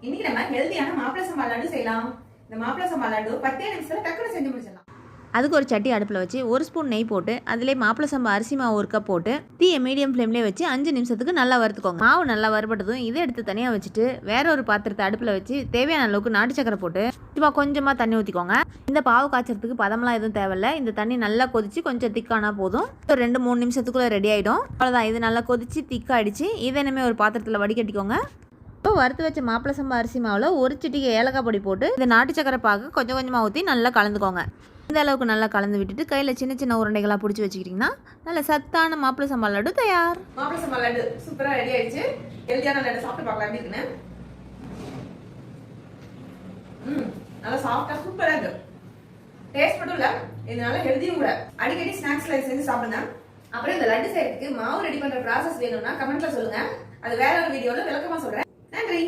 இன்னைக்கு நம்ம ஹெல்தியான மாப்பிள சம்பா லட்டு செய்யலாம். இந்த மாப்பிள சம்பா லட்டு 10 நிமிஷத்துல டக்குனு செஞ்சு முடிச்சிடலாம். அதுக்கு ஒரு சட்டி அடுப்பில் வச்சு 1 ஸ்பூன் நெய் போட்டு அதிலே மாப்பிள சம்பா அரிசி மாவு 1 கப் போட்டு தீயை மீடியம் ஃப்ளேம்லேயே வச்சு 5 நிமிஷத்துக்கு நல்லா வறுத்துக்கோங்க. மாவு நல்லா வறுபட்டதும் இதை எடுத்து தனியாக வச்சுட்டு வேற ஒரு பாத்திரத்தை அடுப்பில் வச்சு தேவையான அளவுக்கு நாட்டு சக்கரை போட்டு சும்மா கொஞ்சமாக தண்ணி ஊற்றிக்கோங்க. இந்த பாவு காய்ச்சறதுக்கு பதமெல்லாம் எதுவும் தேவையில்லை. இந்த தண்ணி நல்லா கொதிச்சு கொஞ்சம் திக்கானா போதும். ஒரு 2-3 நிமிஷத்துக்குள்ளே ரெடி ஆகிடும். அவ்வளோதான். இது நல்லா கொதிச்சு திக்காயிடுச்சு. இதை இனிமே ஒரு பாத்திரத்தில் வடிகட்டிக்கோங்க. இப்போ வறுத்து வச்ச மாப்பிள சம்பா அரிசி மாவில் ஒரு சிட்டிகை ஏலக்காய் பொடி போட்டு இந்த நாட்டு சக்கரை பாகு கொஞ்சம் கொஞ்சமாக ஊற்றி நல்லா கலந்துக்கோங்க. இந்த அளவுக்கு நல்லா கலந்து விட்டுட்டு கையில் சின்ன சின்ன உருண்டைகளாக பிடிச்சி வச்சுக்கிட்டிங்கன்னா நல்ல சத்தான மாப்பிள சம்பா லட்டு தயார். மாப்பிள சம்பா லட்டு சூப்பராக ரெடி ஆயிடுச்சு. ஹெல்தியான லட்டு சாப்பிட்டு பார்க்கலாம் எப்படி இருக்குன்னு. நல்லா சாஃப்டா சூப்பரா இருக்கு. டேஸ்ட் மட்டும் இல்ல, இது நல்லா ஹெல்தியும் கூட. அடிக்கடி ஸ்நாக்ஸ்ல செஞ்சு சாப்பிடுங்க. அப்புறம் இந்த லட்டு செய்யறதுக்கு மாவு ரெடி பண்ற ப்ராசஸ் வேணும்னா கமெண்ட்ல சொல்லுங்க. அது வேற ஒரு வீடியோல விளக்கமா சொல்றேன். நன்றி.